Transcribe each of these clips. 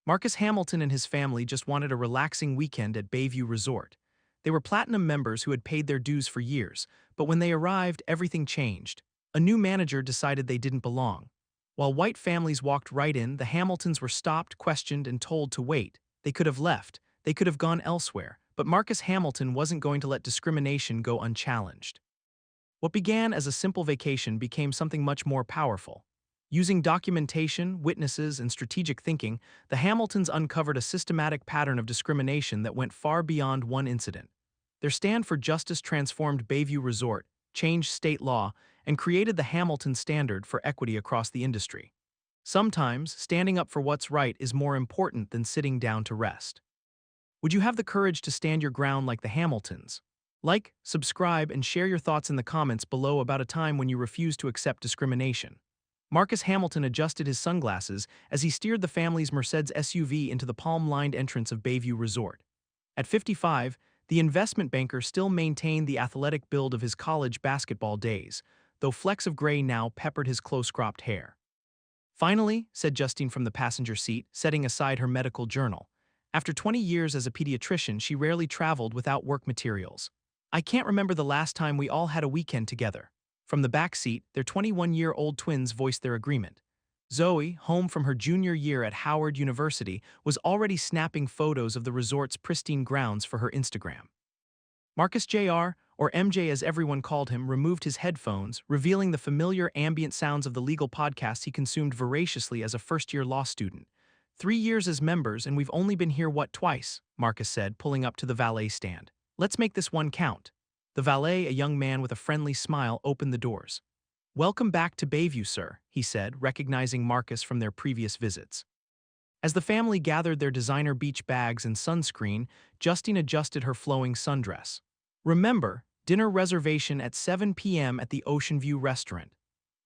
Marcus Hamilton and his family just wanted a relaxing weekend at Bayview Resort. They were platinum members who had paid their dues for years, but when they arrived, everything changed. A new manager decided they didn't belong. While white families walked right in, the Hamiltons were stopped, questioned, and told to wait. They could have left. They could have gone elsewhere. But Marcus Hamilton wasn't going to let discrimination go unchallenged. What began as a simple vacation became something much more powerful. Using documentation, witnesses, and strategic thinking, the Hamiltons uncovered a systematic pattern of discrimination that went far beyond one incident. Their stand for justice transformed Bayview Resort, changed state law, and created the Hamilton standard for equity across the industry. Sometimes, standing up for what's right is more important than sitting down to rest. Would you have the courage to stand your ground like the Hamiltons? Like, subscribe, and share your thoughts in the comments below about a time when you refused to accept discrimination. Marcus Hamilton adjusted his sunglasses as he steered the family's Mercedes SUV into the palm-lined entrance of Bayview Resort. At 55, the investment banker still maintained the athletic build of his college basketball days, though flecks of gray now peppered his close-cropped hair. "Finally," said Justine from the passenger seat, setting aside her medical journal. After 20 years as a pediatrician, she rarely traveled without work materials. "I can't remember the last time we all had a weekend together." From the back seat, their 21-year-old twins voiced their agreement. Zoe, home from her junior year at Howard University, was already snapping photos of the resort's pristine grounds for her Instagram. Marcus Jr., or MJ as everyone called him, removed his headphones, revealing the familiar ambient sounds of the legal podcasts he consumed voraciously as a first-year law student. "3 years as members, and we've only been here, twice," Marcus said, pulling up to the valet stand. "Let's make this one count." The valet, a young man with a friendly smile, opened the doors. "Welcome back to Bayview, sir," he said, recognizing Marcus from their previous visits. As the family gathered their designer beach bags and sunscreen, Justine adjusted her flowing sundress. "Remember, dinner reservation at 7 p.m. at the Ocean View restaurant."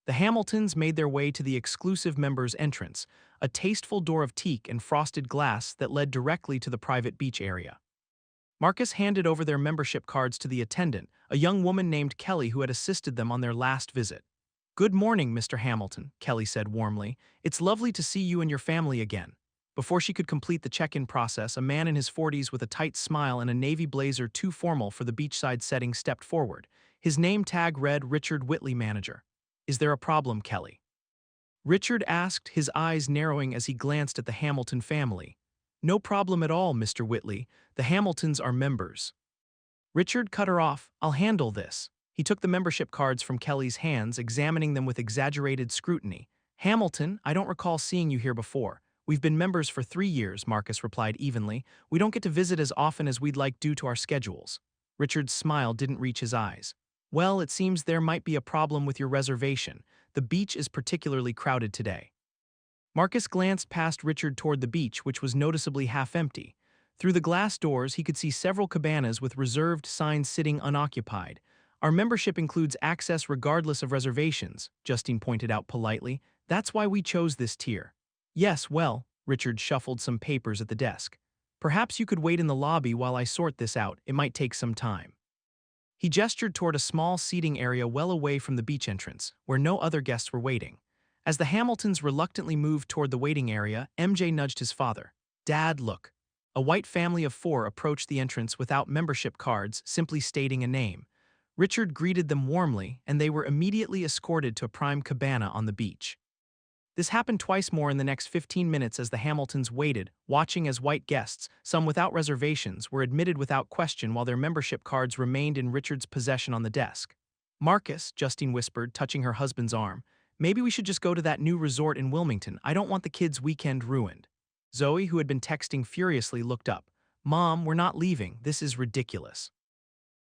The Hamiltons made their way to the exclusive members' entrance, a tasteful door of teak and frosted glass that led directly to the private beach area. Marcus handed over their membership cards to the attendant, a young woman named Kelly who had assisted them on their last visit. "Good morning, Mr. Hamilton," Kelly said warmly. "It's lovely to see you and your family again." Before she could complete the check-in process, a man in his 40s with a tight smile and a navy blazer too formal for the beachside setting stepped forward. His name tag read Richard Whitley, manager. "Is there a problem, Kelly?" Richard asked, his eyes narrowing as he glanced at the Hamilton family. "No problem at all, Mr. Whitley. The Hamiltons are members." Richard cut her off. "I'll handle this." He took the membership cards from Kelly's hands, examining them with exaggerated scrutiny. "Hamilton, I don't recall seeing you here before." "We've been members for 3 years," Marcus replied evenly. "We don't get to visit as often as we'd like due to our schedules." Richard's smile didn't reach his eyes. "Well, it seems there might be a problem with your reservation. The beach is particularly crowded today." Marcus glanced past Richard toward the beach, which was noticeably half-empty. Through the glass doors, he could see several cabanas with reserved signs sitting unoccupied. "Our membership includes access regardless of reservations," Justine pointed out politely. "That's why we chose this tier." "Yes, well," Richard shuffled some papers at the desk. "Perhaps you could wait in the lobby while I sort this out. It might take some time." He gestured toward a small seating area well away from the beach entrance, where no other guests were waiting. As the Hamiltons reluctantly moved toward the waiting area, MJ nudged his father. "Dad, look." A white family of 4 approached the entrance without membership cards, simply stating a name. Richard greeted them warmly, and they were immediately escorted to a prime cabana on the beach. This happened twice more in the next 15 minutes as the Hamiltons waited, watching as white guests, some without reservations, were admitted without question while their membership cards remained in Richard's possession on the desk. "Marcus," Justine whispered, touching her husband's arm, "maybe we should just go to that new resort in Wilmington. I don't want the kids' weekend ruined." Zoe, who had been texting furiously, looked up. "Mom, we're not leaving. This is ridiculous."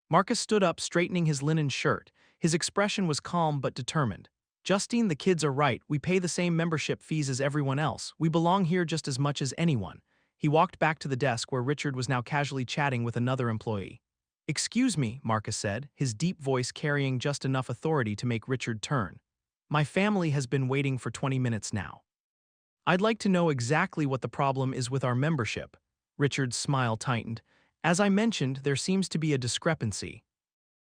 Marcus stood up, straightening his linen shirt. His expression was calm but determined. "Justine, the kids are right. We pay the same membership fees as everyone else. We belong here just as much as anyone." He walked back to the desk where Richard was now casually chatting with another employee. "Excuse me," Marcus said, his deep voice carrying just enough authority to make Richard turn. "My family has been waiting for 20 minutes now. I'd like to know exactly what the problem is with our membership." Richard's smile tightened. "As I mentioned, there seems to be a discrepancy."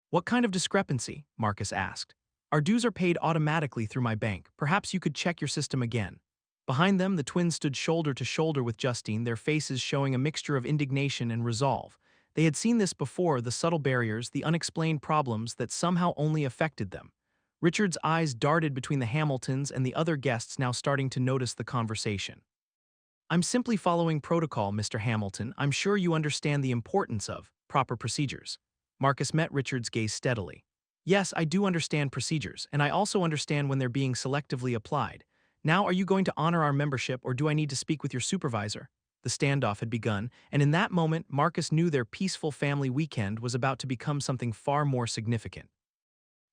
"What kind of discrepancy?" Marcus asked. "Our dues are paid automatically through my bank. Perhaps you could check your system again." Behind them, the twins stood shoulder to shoulder with Justine, their faces showing a mixture of indignation and resolve. They had seen this before, the subtle barriers, the unexplained problems that somehow only affected them. Richard's eyes darted between the Hamiltons and the other guests now starting to notice the conversation. I'm simply following protocol, Mr. Hamilton. I'm sure you understand the importance of proper procedures. Marcus met Richard's gaze steadily. Yes, I do understand procedures, and I also understand when they're being selectively applied. Now, are you going to honor our membership, or do I need to speak with your supervisor? The standoff had begun, and in that moment, Marcus knew their peaceful family weekend was about to become something far more significant.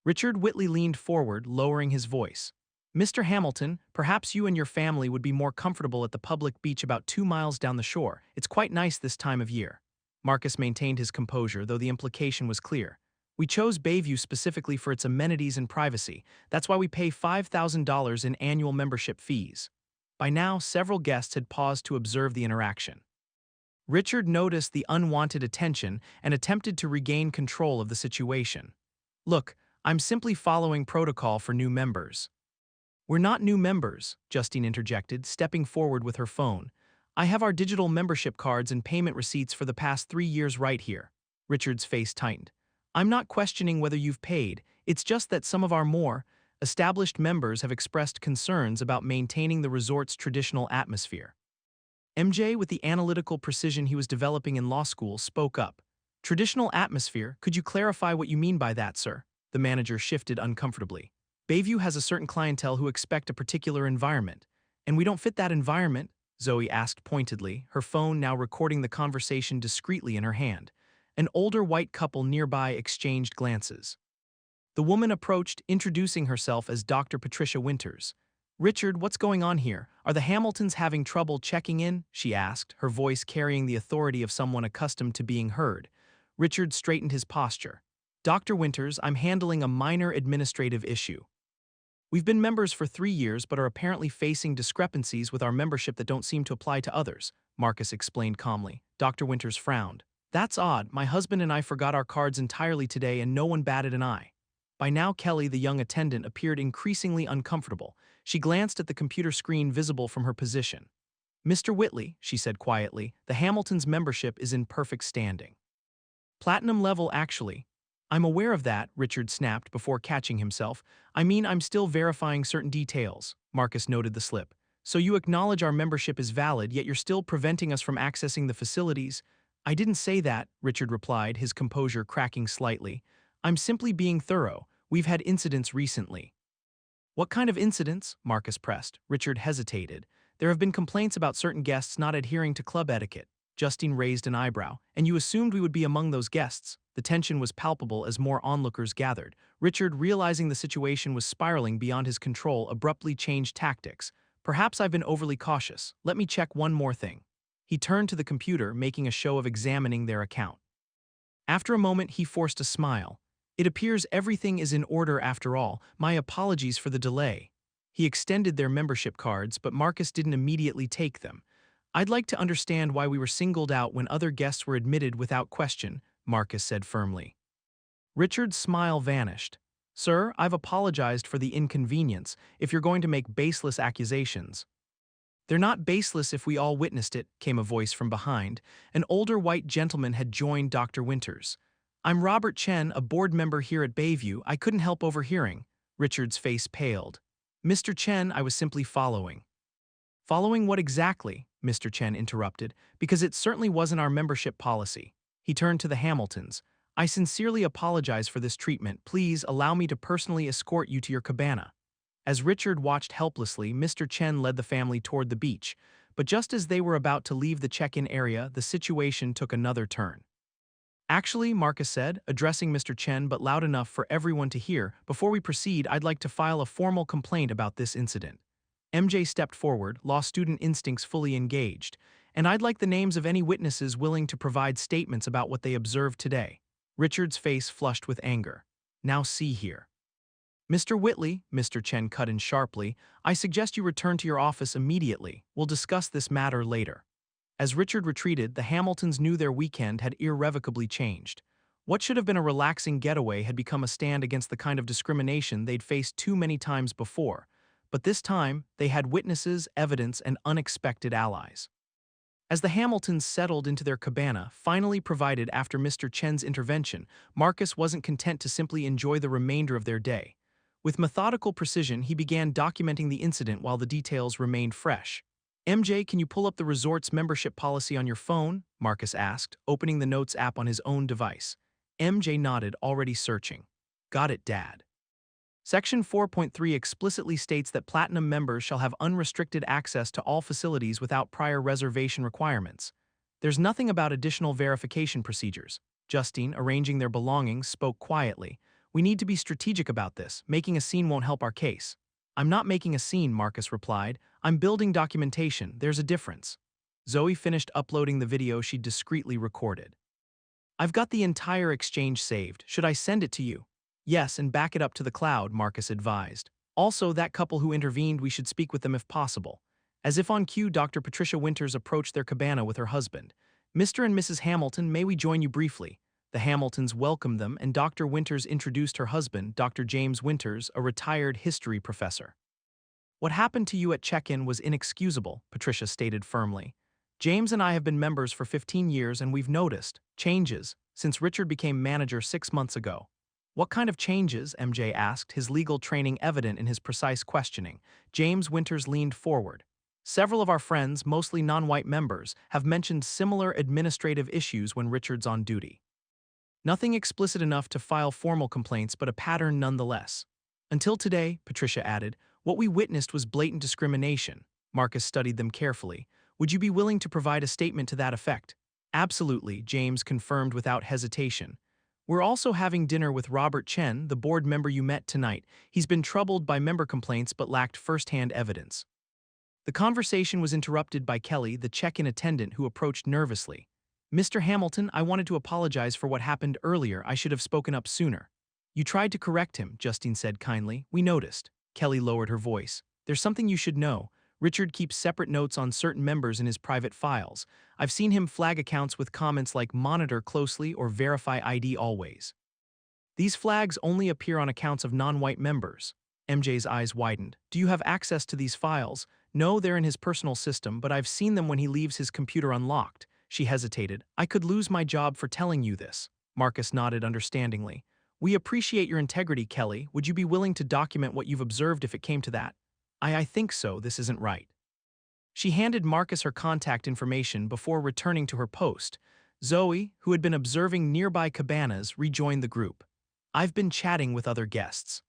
Richard Whitley leaned forward, lowering his voice. Mr. Hamilton, perhaps you and your family would be more comfortable at the public beach about 2 miles down the shore. It's quite nice this time of year. Marcus maintained his composure, though the implication was clear. We chose Bayview specifically for its amenities and privacy. That's why we pay $5,000 in annual membership fees. By now, several guests had paused to observe the interaction. Richard noticed the unwanted attention and attempted to regain control of the situation. Look, I'm simply following protocol for new members. We're not new members, Justine interjected, stepping forward with her phone. I have our digital membership cards and payment receipts for the past 3 years right here. Richard's face tightened. I'm not questioning whether you've paid, it's just that some of our more established members have expressed concerns about maintaining the resort's traditional atmosphere. MJ, with the analytical precision he was developing in law school, spoke up. Traditional atmosphere, could you clarify what you mean by that, sir? The manager shifted uncomfortably. Bayview has a certain clientele who expect a particular environment. And we don't fit that environment, Zoe asked pointedly, her phone now recording the conversation discreetly in her hand. An older white couple nearby exchanged glances. The woman approached, introducing herself as Dr. Patricia Winters. Richard, what's going on here? Are the Hamiltons having trouble checking in? She asked, her voice carrying the authority of someone accustomed to being heard. Richard straightened his posture. Dr. Winters, I'm handling a minor administrative issue. We've been members for 3 years but are apparently facing discrepancies with our membership that don't seem to apply to others, Marcus explained calmly. Dr. Winters frowned. That's odd. My husband and I forgot our cards entirely today and no one batted an eye. By now, Kelly, the young attendant, appeared increasingly uncomfortable. She glanced at the computer screen visible from her position. Mr. Whitley, she said quietly, the Hamiltons' membership is in perfect standing. Platinum level, actually. I'm aware of that, Richard snapped before catching himself. I mean, I'm still verifying certain details, Marcus noted the slip. So you acknowledge our membership is valid, yet you're still preventing us from accessing the facilities? I didn't say that, Richard replied, his composure cracking slightly. I'm simply being thorough. We've had incidents recently. What kind of incidents? Marcus pressed. Richard hesitated. There have been complaints about certain guests not adhering to club etiquette. Justine raised an eyebrow. And you assumed we would be among those guests. The tension was palpable as more onlookers gathered. Richard, realizing the situation was spiraling beyond his control, abruptly changed tactics. Perhaps I've been overly cautious. Let me check one more thing. He turned to the computer, making a show of examining their account. After a moment, he forced a smile. It appears everything is in order after all. My apologies for the delay. He extended their membership cards, but Marcus didn't immediately take them. I'd like to understand why we were singled out when other guests were admitted without question, Marcus said firmly. Richard's smile vanished. Sir, I've apologized for the inconvenience if you're going to make baseless accusations. They're not baseless if we all witnessed it, came a voice from behind. An older white gentleman had joined Dr. Winters. I'm Robert Chen, a board member here at Bayview. I couldn't help overhearing. Richard's face paled. Mr. Chen, I was simply following. Following what exactly? Mr. Chen interrupted, because it certainly wasn't our membership policy. He turned to the Hamiltons. I sincerely apologize for this treatment. Please allow me to personally escort you to your cabana. As Richard watched helplessly, Mr. Chen led the family toward the beach, but just as they were about to leave the check-in area, the situation took another turn. Actually, Marcus said, addressing Mr. Chen but loud enough for everyone to hear, before we proceed, I'd like to file a formal complaint about this incident. MJ stepped forward, law student instincts fully engaged, and I'd like the names of any witnesses willing to provide statements about what they observed today. Richard's face flushed with anger. Now see here. Mr. Whitley, Mr. Chen cut in sharply, I suggest you return to your office immediately. We'll discuss this matter later. As Richard retreated, the Hamiltons knew their weekend had irrevocably changed. What should have been a relaxing getaway had become a stand against the kind of discrimination they'd faced too many times before. But this time, they had witnesses, evidence, and unexpected allies. As the Hamiltons settled into their cabana, finally provided after Mr. Chen's intervention, Marcus wasn't content to simply enjoy the remainder of their day. With methodical precision, he began documenting the incident while the details remained fresh. "MJ, can you pull up the resort's membership policy on your phone?" Marcus asked, opening the Notes app on his own device. MJ nodded, already searching. "Got it, Dad." Section 4.3 explicitly states that Platinum members shall have unrestricted access to all facilities without prior reservation requirements. There's nothing about additional verification procedures. Justine, arranging their belongings, spoke quietly. "We need to be strategic about this. Making a scene won't help our case." "I'm not making a scene," Marcus replied. "I'm building documentation. There's a difference." Zoe finished uploading the video she'd discreetly recorded. "I've got the entire exchange saved. Should I send it to you?" "Yes, and back it up to the cloud," Marcus advised. "Also, that couple who intervened, we should speak with them if possible." As if on cue, Dr. Patricia Winters approached their cabana with her husband. "Mr. and Mrs. Hamilton, may we join you briefly?" The Hamiltons welcomed them, and Dr. Winters introduced her husband, Dr. James Winters, a retired history professor. "What happened to you at check-in was inexcusable," Patricia stated firmly. "James and I have been members for 15 years, and we've noticed changes since Richard became manager 6 months ago." "What kind of changes?" MJ asked, his legal training evident in his precise questioning. James Winters leaned forward. "Several of our friends, mostly non-white members, have mentioned similar administrative issues when Richard's on duty. Nothing explicit enough to file formal complaints, but a pattern nonetheless. Until today," Patricia added, "what we witnessed was blatant discrimination." Marcus studied them carefully. "Would you be willing to provide a statement to that effect?" "Absolutely," James confirmed without hesitation. "We're also having dinner with Robert Chen, the board member you met tonight. He's been troubled by member complaints but lacked first-hand evidence." The conversation was interrupted by Kelly, the check-in attendant, who approached nervously. "Mr. Hamilton, I wanted to apologize for what happened earlier. I should have spoken up sooner." "You tried to correct him," Justine said kindly. "We noticed." Kelly lowered her voice. "There's something you should know. Richard keeps separate notes on certain members in his private files. I've seen him flag accounts with comments like 'monitor closely' or 'verify ID always.' These flags only appear on accounts of non-white members." MJ's eyes widened. "Do you have access to these files?" "No, they're in his personal system, but I've seen them when he leaves his computer unlocked." She hesitated. "I could lose my job for telling you this." Marcus nodded understandingly. "We appreciate your integrity, Kelly. Would you be willing to document what you've observed if it came to that?" I think so. This isn't right." She handed Marcus her contact information before returning to her post. Zoe, who had been observing nearby cabanas, rejoined the group. "I've been chatting with other guests.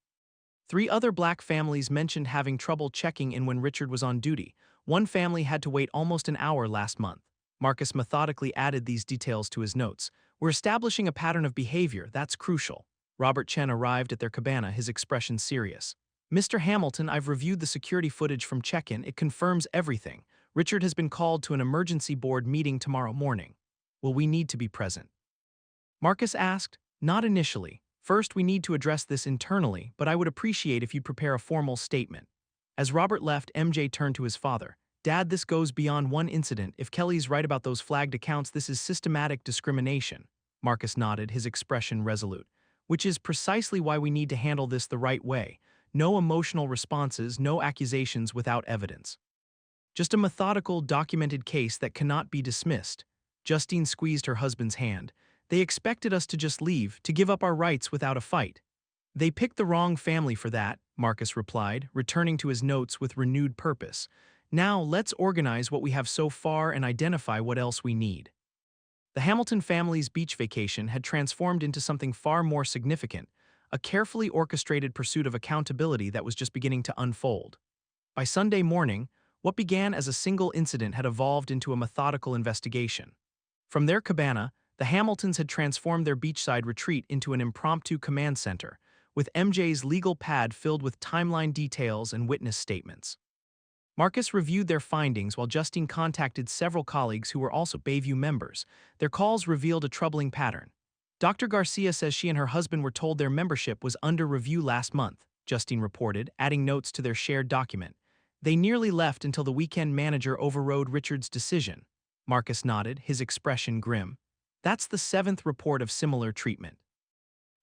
3 other black families mentioned having trouble checking in when Richard was on duty. One family had to wait almost an hour last month." Marcus methodically added these details to his notes. "We're establishing a pattern of behavior. That's crucial." Robert Chen arrived at their cabana, his expression serious. "Mr. Hamilton, I've reviewed the security footage from check-in. It confirms everything. Richard has been called to an emergency board meeting tomorrow morning." "Will we need to be present?" Marcus asked. "Not initially. First, we need to address this internally, but I would appreciate if you'd prepare a formal statement." As Robert left, MJ turned to his father. "Dad, this goes beyond one incident. If Kelly's right about those flagged accounts, this is systematic discrimination." Marcus nodded, his expression resolute. "Which is precisely why we need to handle this the right way. No emotional responses, no accusations without evidence. Just a methodical, documented case that cannot be dismissed." Justine squeezed her husband's hand. "They expected us to just leave, to give up our rights without a fight." "They picked the wrong family for that," Marcus replied, returning to his notes with renewed purpose. "Now, let's organize what we have so far and identify what else we need." The Hamilton family's beach vacation had transformed into something far more significant, a carefully orchestrated pursuit of accountability that was just beginning to unfold. By Sunday morning, what began as a single incident had evolved into a methodical investigation. From their cabana, the Hamiltons had transformed their beachside retreat into an impromptu command center, with MJ's legal pad filled with timeline details and witness statements. Marcus reviewed their findings while Justine contacted several colleagues who were also Bayview members. Their calls revealed a troubling pattern. "Dr. Garcia says she and her husband were told their membership was under review last month," Justine reported, adding notes to their shared document. "They nearly left until the weekend manager overrode Richard's decision." Marcus nodded, his expression grim. "That's the 7th report of similar treatment.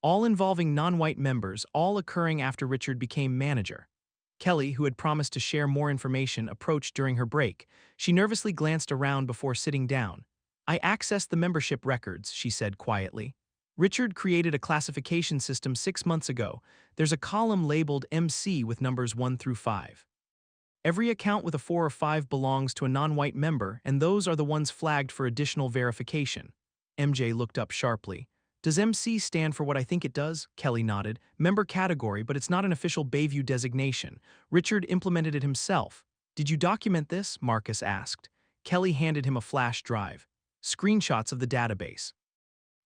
All involving non-white members, all occurring after Richard became manager." Kelly, who had promised to share more information, approached during her break. She nervously glanced around before sitting down. I accessed the membership records, she said quietly. Richard created a classification system 6 months ago. There's a column labeled MC with numbers 1 through 5. Every account with a 4 or 5 belongs to a non-white member, and those are the ones flagged for additional verification. MJ looked up sharply. Does MC stand for what I think it does? Kelly nodded. Member category, but it's not an official Bayview designation. Richard implemented it himself. Did you document this? Marcus asked. Kelly handed him a flash drive. Screenshots of the database.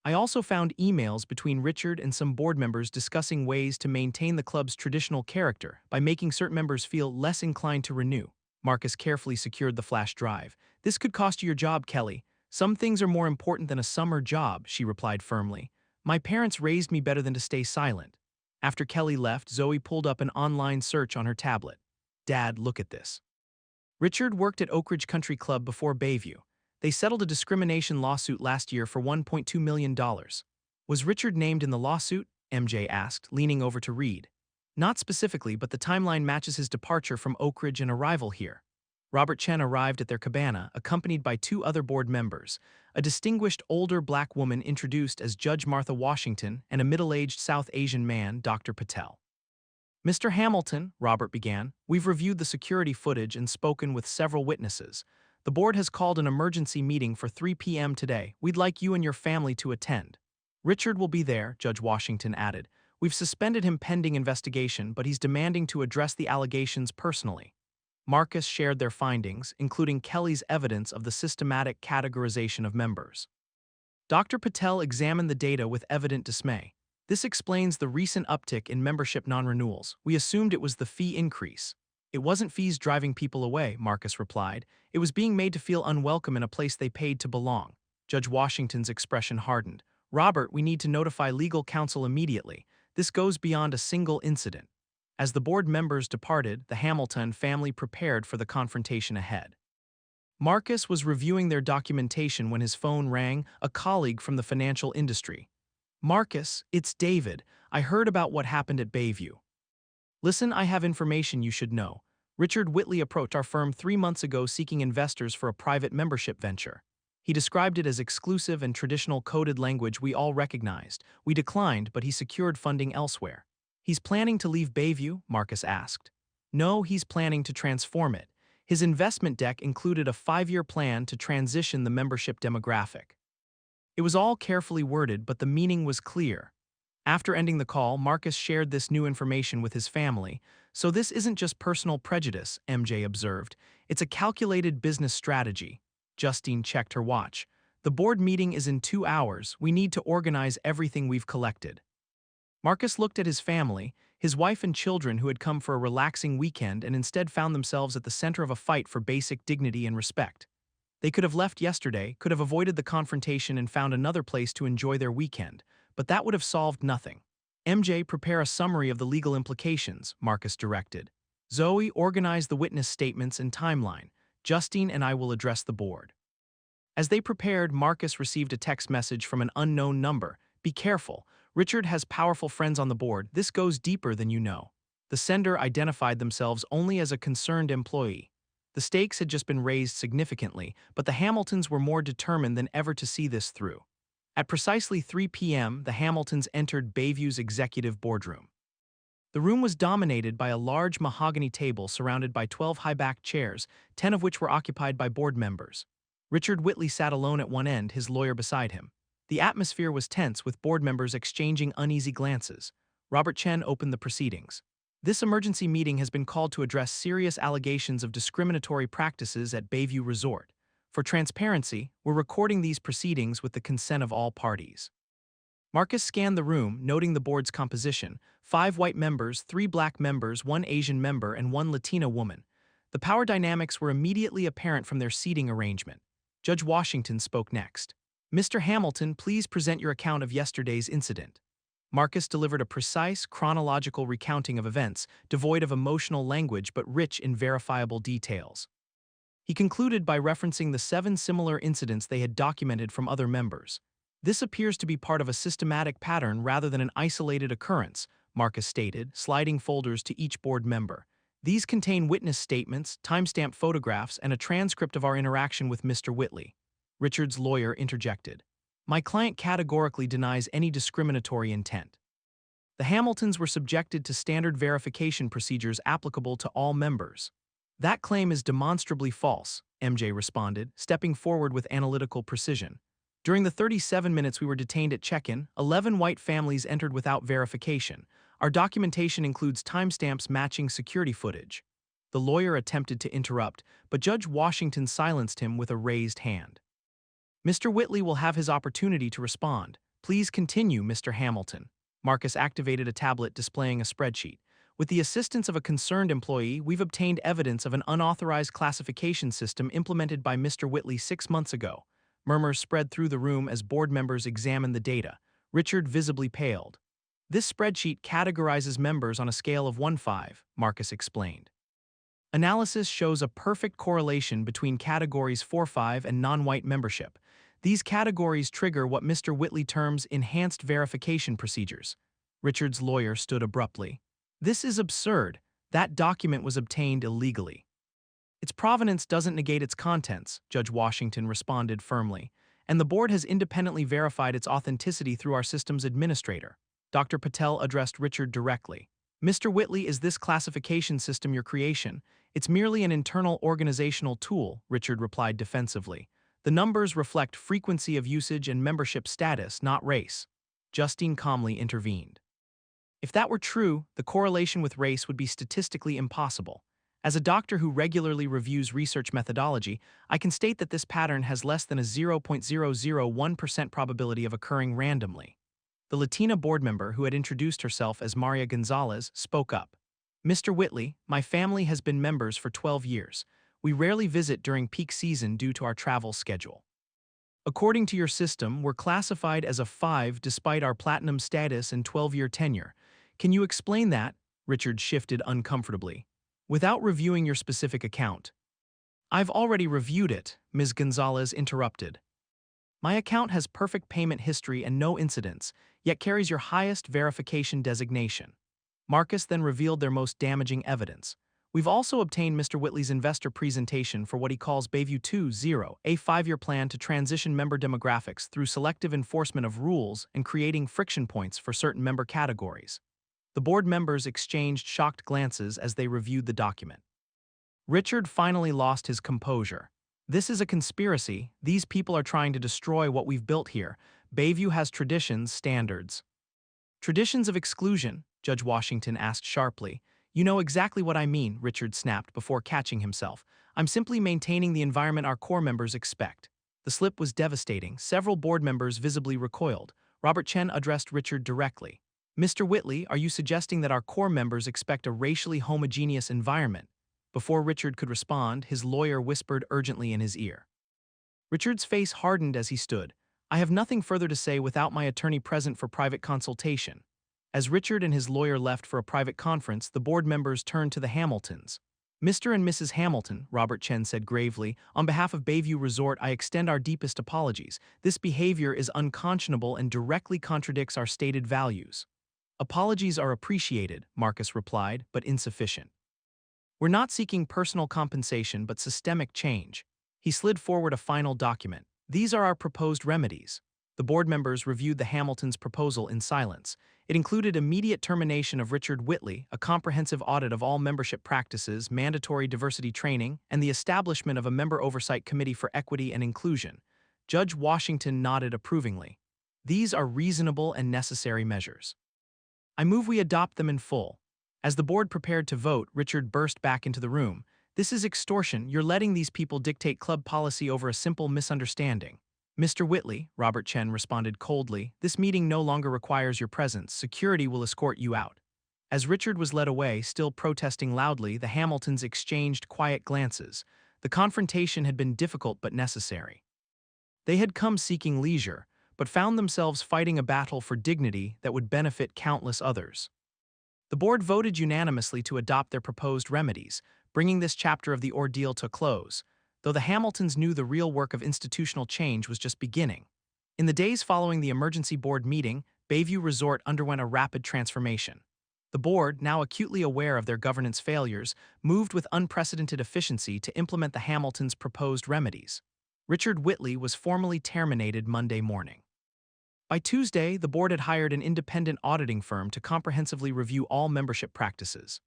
I also found emails between Richard and some board members discussing ways to maintain the club's traditional character by making certain members feel less inclined to renew. Marcus carefully secured the flash drive. This could cost you your job, Kelly. Some things are more important than a summer job, she replied firmly. My parents raised me better than to stay silent. After Kelly left, Zoe pulled up an online search on her tablet. Dad, look at this. Richard worked at Oak Ridge Country Club before Bayview. They settled a discrimination lawsuit last year for $1.2 million. Was Richard named in the lawsuit? MJ asked, leaning over to read. Not specifically, but the timeline matches his departure from Oak Ridge and arrival here. Robert Chen arrived at their cabana, accompanied by 2 other board members, a distinguished older black woman introduced as Judge Martha Washington and a middle-aged South Asian man, Dr. Patel. Mr. Hamilton, Robert began, we've reviewed the security footage and spoken with several witnesses. The board has called an emergency meeting for 3 p.m. today. We'd like you and your family to attend. Richard will be there, Judge Washington added. We've suspended him pending investigation, but he's demanding to address the allegations personally. Marcus shared their findings, including Kelly's evidence of the systematic categorization of members. Dr. Patel examined the data with evident dismay. This explains the recent uptick in membership non-renewals. We assumed it was the fee increase. It wasn't fees driving people away, Marcus replied. It was being made to feel unwelcome in a place they paid to belong. Judge Washington's expression hardened. Robert, we need to notify legal counsel immediately. This goes beyond a single incident. As the board members departed, the Hamilton family prepared for the confrontation ahead. Marcus was reviewing their documentation when his phone rang, a colleague from the financial industry. Marcus, it's David. I heard about what happened at Bayview. Listen, I have information you should know. Richard Whitley approached our firm 3 months ago seeking investors for a private membership venture. He described it as exclusive and traditional coded language we all recognized. We declined, but he secured funding elsewhere. He's planning to leave Bayview? Marcus asked. No, he's planning to transform it. His investment deck included a 5-year plan to transition the membership demographic. It was all carefully worded, but the meaning was clear. After ending the call, Marcus shared this new information with his family. So this isn't just personal prejudice, MJ observed. It's a calculated business strategy. Justine checked her watch. The board meeting is in 2 hours. We need to organize everything we've collected. Marcus looked at his family, his wife and children who had come for a relaxing weekend and instead found themselves at the center of a fight for basic dignity and respect. They could have left yesterday, could have avoided the confrontation and found another place to enjoy their weekend, but that would have solved nothing. MJ, prepare a summary of the legal implications, Marcus directed. Zoe, organize the witness statements and timeline. Justine and I will address the board. As they prepared, Marcus received a text message from an unknown number. Be careful. Richard has powerful friends on the board. This goes deeper than you know. The sender identified themselves only as a concerned employee. The stakes had just been raised significantly, but the Hamiltons were more determined than ever to see this through. At precisely 3 p.m., the Hamiltons entered Bayview's executive boardroom. The room was dominated by a large mahogany table surrounded by 12 high-backed chairs, 10 of which were occupied by board members. Richard Whitley sat alone at one end, his lawyer beside him. The atmosphere was tense, with board members exchanging uneasy glances. Robert Chen opened the proceedings. This emergency meeting has been called to address serious allegations of discriminatory practices at Bayview Resort. For transparency, we're recording these proceedings with the consent of all parties. Marcus scanned the room, noting the board's composition: 5 white members, 3 black members, 1 Asian member, and 1 Latina woman. The power dynamics were immediately apparent from their seating arrangement. Judge Washington spoke next. Mr. Hamilton, please present your account of yesterday's incident. Marcus delivered a precise, chronological recounting of events, devoid of emotional language but rich in verifiable details. He concluded by referencing the 7 similar incidents they had documented from other members. This appears to be part of a systematic pattern rather than an isolated occurrence, Marcus stated, sliding folders to each board member. These contain witness statements, timestamped photographs, and a transcript of our interaction with Mr. Whitley. Richard's lawyer interjected. My client categorically denies any discriminatory intent. The Hamiltons were subjected to standard verification procedures applicable to all members. That claim is demonstrably false, MJ responded, stepping forward with analytical precision. During the 37 minutes we were detained at check-in, 11 white families entered without verification. Our documentation includes timestamps matching security footage. The lawyer attempted to interrupt, but Judge Washington silenced him with a raised hand. Mr. Whitley will have his opportunity to respond. Please continue, Mr. Hamilton. Marcus activated a tablet displaying a spreadsheet. With the assistance of a concerned employee, we've obtained evidence of an unauthorized classification system implemented by Mr. Whitley 6 months ago. Murmurs spread through the room as board members examined the data. Richard visibly paled. This spreadsheet categorizes members on a scale of 1-5, Marcus explained. Analysis shows a perfect correlation between categories 4-5 and non-white membership. These categories trigger what Mr. Whitley terms enhanced verification procedures. Richard's lawyer stood abruptly. This is absurd. That document was obtained illegally. Its provenance doesn't negate its contents, Judge Washington responded firmly, and the board has independently verified its authenticity through our system's administrator. Dr. Patel addressed Richard directly. Mr. Whitley, is this classification system your creation? It's merely an internal organizational tool, Richard replied defensively. The numbers reflect frequency of usage and membership status, not race. Justine calmly intervened. If that were true, the correlation with race would be statistically impossible. As a doctor who regularly reviews research methodology, I can state that this pattern has less than a 0.001% probability of occurring randomly. The Latina board member, who had introduced herself as Maria Gonzalez, spoke up. Mr. Whitley, my family has been members for 12 years. We rarely visit during peak season due to our travel schedule. According to your system, we're classified as a 5 despite our platinum status and 12-year tenure. Can you explain that? Richard shifted uncomfortably. Without reviewing your specific account. I've already reviewed it, Ms. Gonzalez interrupted. My account has perfect payment history and no incidents, yet carries your highest verification designation. Marcus then revealed their most damaging evidence. We've also obtained Mr. Whitley's investor presentation for what he calls Bayview 2.0, a 5-year plan to transition member demographics through selective enforcement of rules and creating friction points for certain member categories. The board members exchanged shocked glances as they reviewed the document. Richard finally lost his composure. This is a conspiracy. These people are trying to destroy what we've built here. Bayview has traditions, standards. Traditions of exclusion, Judge Washington asked sharply. You know exactly what I mean, Richard snapped before catching himself. I'm simply maintaining the environment our core members expect. The slip was devastating. Several board members visibly recoiled. Robert Chen addressed Richard directly. Mr. Whitley, are you suggesting that our core members expect a racially homogeneous environment? Before Richard could respond, his lawyer whispered urgently in his ear. Richard's face hardened as he stood. I have nothing further to say without my attorney present for private consultation. As Richard and his lawyer left for a private conference, the board members turned to the Hamiltons. Mr. and Mrs. Hamilton, Robert Chen said gravely, on behalf of Bayview Resort, I extend our deepest apologies. This behavior is unconscionable and directly contradicts our stated values. Apologies are appreciated, Marcus replied, but insufficient. We're not seeking personal compensation but systemic change. He slid forward a final document. These are our proposed remedies. The board members reviewed the Hamiltons' proposal in silence. It included immediate termination of Richard Whitley, a comprehensive audit of all membership practices, mandatory diversity training, and the establishment of a member oversight committee for equity and inclusion. Judge Washington nodded approvingly. These are reasonable and necessary measures. I move we adopt them in full. As the board prepared to vote, Richard burst back into the room. This is extortion. You're letting these people dictate club policy over a simple misunderstanding. Mr. Whitley, Robert Chen responded coldly, this meeting no longer requires your presence. Security will escort you out. As Richard was led away, still protesting loudly, the Hamiltons exchanged quiet glances. The confrontation had been difficult but necessary. They had come seeking leisure, but found themselves fighting a battle for dignity that would benefit countless others. The board voted unanimously to adopt their proposed remedies, bringing this chapter of the ordeal to a close, though the Hamiltons knew the real work of institutional change was just beginning. In the days following the emergency board meeting, Bayview Resort underwent a rapid transformation. The board, now acutely aware of their governance failures, moved with unprecedented efficiency to implement the Hamiltons' proposed remedies. Richard Whitley was formally terminated Monday morning. By Tuesday, the board had hired an independent auditing firm to comprehensively review all membership practices.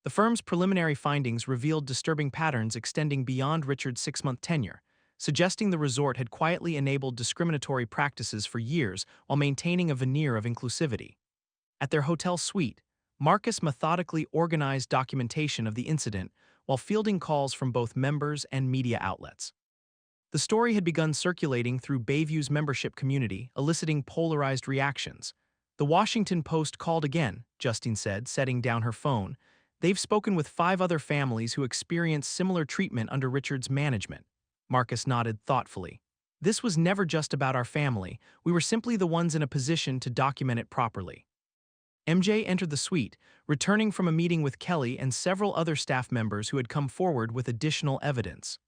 The firm's preliminary findings revealed disturbing patterns extending beyond Richard's 6-month tenure, suggesting the resort had quietly enabled discriminatory practices for years while maintaining a veneer of inclusivity. At their hotel suite, Marcus methodically organized documentation of the incident while fielding calls from both members and media outlets. The story had begun circulating through Bayview's membership community, eliciting polarized reactions. The Washington Post called again, Justine said, setting down her phone. They've spoken with 5 other families who experienced similar treatment under Richard's management. Marcus nodded thoughtfully. This was never just about our family, we were simply the ones in a position to document it properly. MJ entered the suite, returning from a meeting with Kelly and several other staff members who had come forward with additional evidence.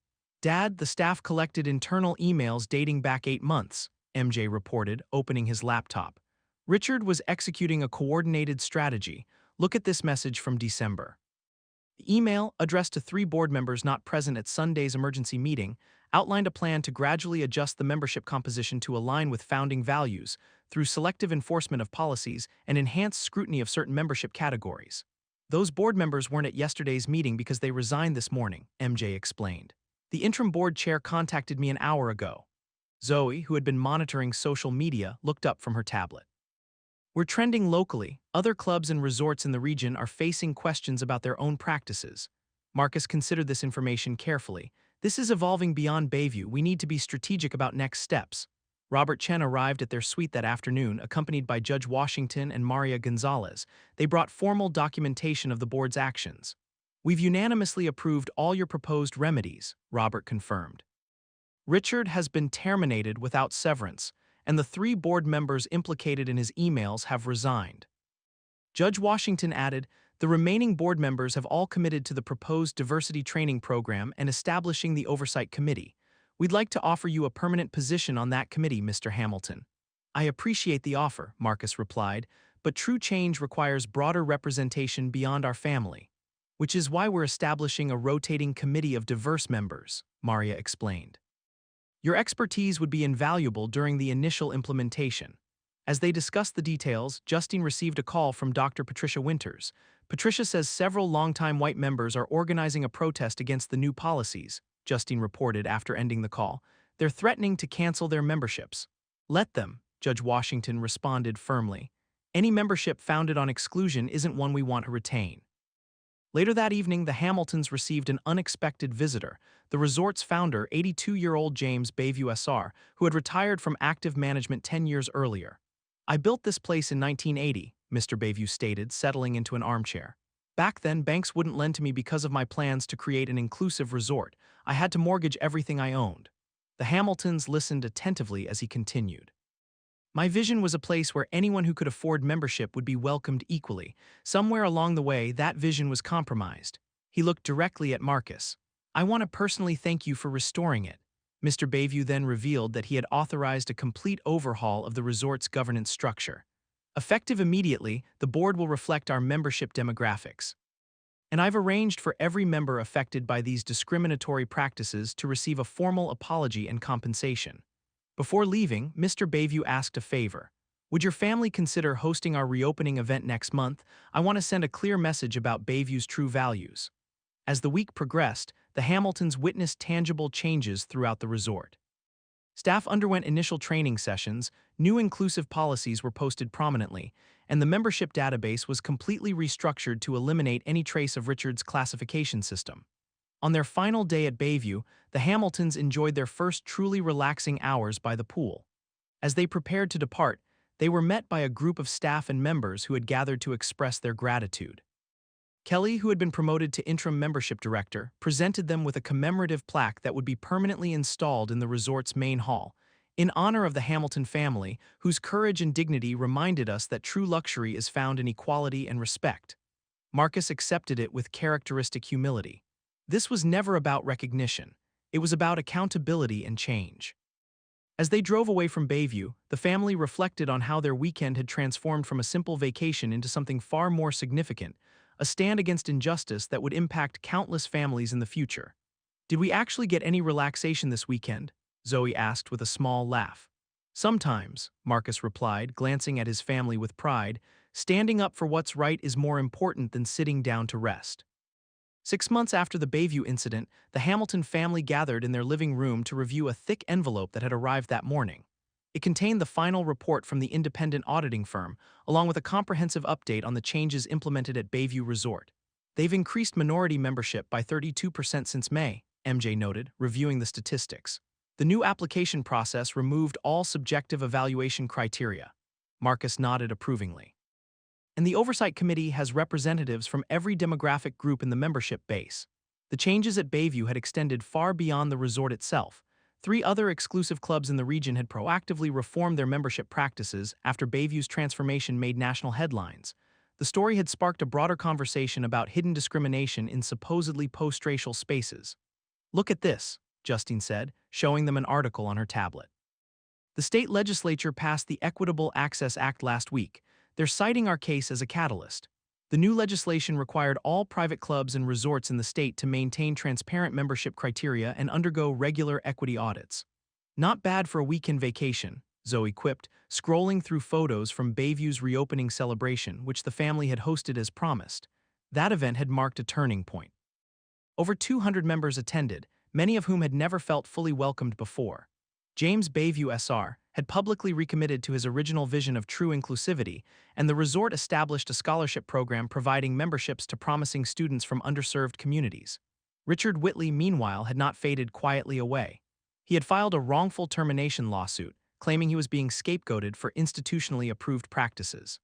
Dad, the staff collected internal emails dating back 8 months, MJ reported, opening his laptop. Richard was executing a coordinated strategy. Look at this message from December. The email, addressed to 3 board members not present at Sunday's emergency meeting, outlined a plan to gradually adjust the membership composition to align with founding values through selective enforcement of policies and enhanced scrutiny of certain membership categories. Those board members weren't at yesterday's meeting because they resigned this morning, MJ explained. The interim board chair contacted me an hour ago. Zoe, who had been monitoring social media, looked up from her tablet. We're trending locally. Other clubs and resorts in the region are facing questions about their own practices. Marcus considered this information carefully. This is evolving beyond Bayview. We need to be strategic about next steps. Robert Chen arrived at their suite that afternoon, accompanied by Judge Washington and Maria Gonzalez. They brought formal documentation of the board's actions. We've unanimously approved all your proposed remedies, Robert confirmed. Richard has been terminated without severance, and the 3 board members implicated in his emails have resigned. Judge Washington added, the remaining board members have all committed to the proposed diversity training program and establishing the oversight committee. We'd like to offer you a permanent position on that committee, Mr. Hamilton. I appreciate the offer, Marcus replied, but true change requires broader representation beyond our family. Which is why we're establishing a rotating committee of diverse members, Maria explained. Your expertise would be invaluable during the initial implementation. As they discussed the details, Justine received a call from Dr. Patricia Winters. Patricia says several longtime white members are organizing a protest against the new policies, Justine reported after ending the call. They're threatening to cancel their memberships. Let them, Judge Washington responded firmly. Any membership founded on exclusion isn't one we want to retain. Later that evening, the Hamiltons received an unexpected visitor, the resort's founder, 82-year-old James Bayview SR, who had retired from active management 10 years earlier. I built this place in 1980, Mr. Bayview stated, settling into an armchair. Back then, banks wouldn't lend to me because of my plans to create an inclusive resort. I had to mortgage everything I owned. The Hamiltons listened attentively as he continued. My vision was a place where anyone who could afford membership would be welcomed equally. Somewhere along the way, that vision was compromised. He looked directly at Marcus. I want to personally thank you for restoring it. Mr. Bayview then revealed that he had authorized a complete overhaul of the resort's governance structure. Effective immediately, the board will reflect our membership demographics. And I've arranged for every member affected by these discriminatory practices to receive a formal apology and compensation. Before leaving, Mr. Bayview asked a favor. Would your family consider hosting our reopening event next month? I want to send a clear message about Bayview's true values. As the week progressed, the Hamiltons witnessed tangible changes throughout the resort. Staff underwent initial training sessions, new inclusive policies were posted prominently, and the membership database was completely restructured to eliminate any trace of Richard's classification system. On their final day at Bayview, the Hamiltons enjoyed their first truly relaxing hours by the pool. As they prepared to depart, they were met by a group of staff and members who had gathered to express their gratitude. Kelly, who had been promoted to interim membership director, presented them with a commemorative plaque that would be permanently installed in the resort's main hall, in honor of the Hamilton family, whose courage and dignity reminded us that true luxury is found in equality and respect. Marcus accepted it with characteristic humility. This was never about recognition. It was about accountability and change. As they drove away from Bayview, the family reflected on how their weekend had transformed from a simple vacation into something far more significant, a stand against injustice that would impact countless families in the future. "Did we actually get any relaxation this weekend?" Zoe asked with a small laugh. "Sometimes," Marcus replied, glancing at his family with pride. "Standing up for what's right is more important than sitting down to rest." 6 months after the Bayview incident, the Hamilton family gathered in their living room to review a thick envelope that had arrived that morning. It contained the final report from the independent auditing firm, along with a comprehensive update on the changes implemented at Bayview Resort. "They've increased minority membership by 32% since May," MJ noted, reviewing the statistics. "The new application process removed all subjective evaluation criteria." Marcus nodded approvingly. "And the Oversight Committee has representatives from every demographic group in the membership base." The changes at Bayview had extended far beyond the resort itself. 3 other exclusive clubs in the region had proactively reformed their membership practices after Bayview's transformation made national headlines. The story had sparked a broader conversation about hidden discrimination in supposedly post-racial spaces. "Look at this," Justine said, showing them an article on her tablet. "The state legislature passed the Equitable Access Act last week. They're citing our case as a catalyst. The new legislation required all private clubs and resorts in the state to maintain transparent membership criteria and undergo regular equity audits." "Not bad for a weekend vacation," Zoe quipped, scrolling through photos from Bayview's reopening celebration, which the family had hosted as promised. That event had marked a turning point. Over 200 members attended, many of whom had never felt fully welcomed before. James Bayview SR had publicly recommitted to his original vision of true inclusivity, and the resort established a scholarship program providing memberships to promising students from underserved communities. Richard Whitley, meanwhile, had not faded quietly away. He had filed a wrongful termination lawsuit, claiming he was being scapegoated for institutionally approved practices.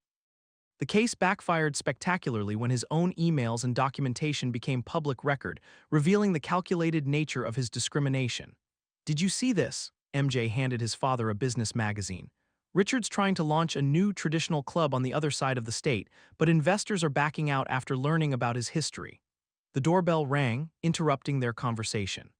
The case backfired spectacularly when his own emails and documentation became public record, revealing the calculated nature of his discrimination. "Did you see this?" MJ handed his father a business magazine. "Richard's trying to launch a new traditional club on the other side of the state, but investors are backing out after learning about his history." The doorbell rang, interrupting their conversation.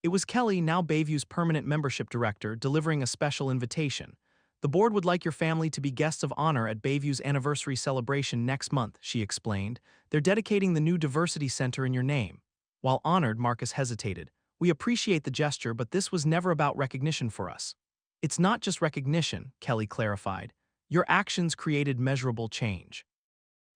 It was Kelly, now Bayview's permanent membership director, delivering a special invitation. "The board would like your family to be guests of honor at Bayview's anniversary celebration next month," she explained. "They're dedicating the new diversity center in your name." While honored, Marcus hesitated. "We appreciate the gesture, but this was never about recognition for us." "It's not just recognition," Kelly clarified. "Your actions created measurable change.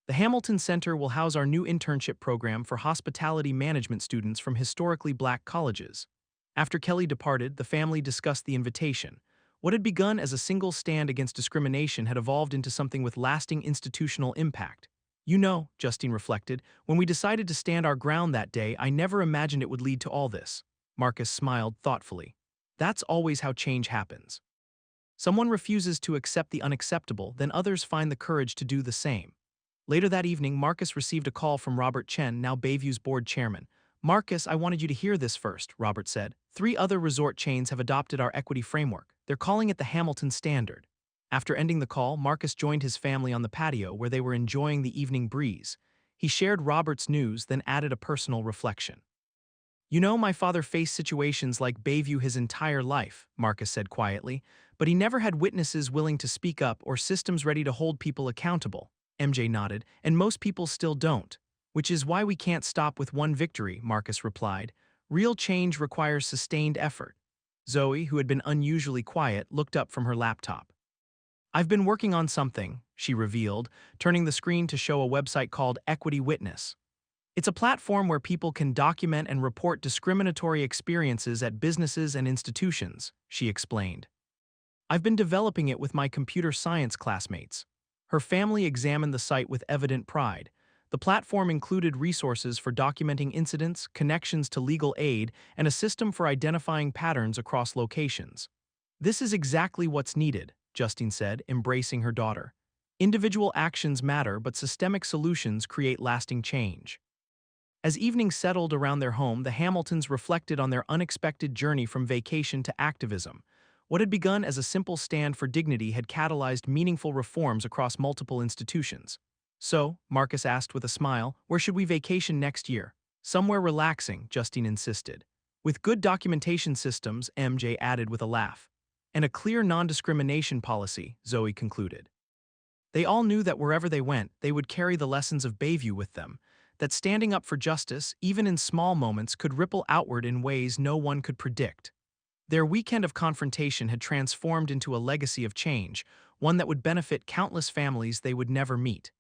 The Hamilton Center will house our new internship program for hospitality management students from historically black colleges." After Kelly departed, the family discussed the invitation. What had begun as a single stand against discrimination had evolved into something with lasting institutional impact. "You know," Justine reflected, "when we decided to stand our ground that day, I never imagined it would lead to all this." Marcus smiled thoughtfully. "That's always how change happens. Someone refuses to accept the unacceptable, then others find the courage to do the same." Later that evening, Marcus received a call from Robert Chen, now Bayview's board chairman. "Marcus, I wanted you to hear this first," Robert said. "3 other resort chains have adopted our equity framework. They're calling it the Hamilton Standard." After ending the call, Marcus joined his family on the patio where they were enjoying the evening breeze. He shared Robert's news, then added a personal reflection. "You know, my father faced situations like Bayview his entire life," Marcus said quietly, "but he never had witnesses willing to speak up or systems ready to hold people accountable." MJ nodded. "And most people still don't. Which is why we can't stop with one victory," Marcus replied. "Real change requires sustained effort." Zoe, who had been unusually quiet, looked up from her laptop. "I've been working on something," she revealed, turning the screen to show a website called Equity Witness. "It's a platform where people can document and report discriminatory experiences at businesses and institutions," she explained. "I've been developing it with my computer science classmates." Her family examined the site with evident pride. The platform included resources for documenting incidents, connections to legal aid, and a system for identifying patterns across locations. "This is exactly what's needed," Justine said, embracing her daughter. "Individual actions matter, but systemic solutions create lasting change." As evening settled around their home, the Hamiltons reflected on their unexpected journey from vacation to activism. What had begun as a simple stand for dignity had catalyzed meaningful reforms across multiple institutions. "So," Marcus asked with a smile, "where should we vacation next year?" "Somewhere relaxing," Justine insisted. "With good documentation systems," MJ added with a laugh. and a clear non-discrimination policy, Zoe concluded. They all knew that wherever they went, they would carry the lessons of Bayview with them, that standing up for justice, even in small moments, could ripple outward in ways no one could predict. Their weekend of confrontation had transformed into a legacy of change, one that would benefit countless families they would never meet.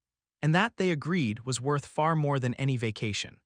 And that, they agreed, was worth far more than any vacation.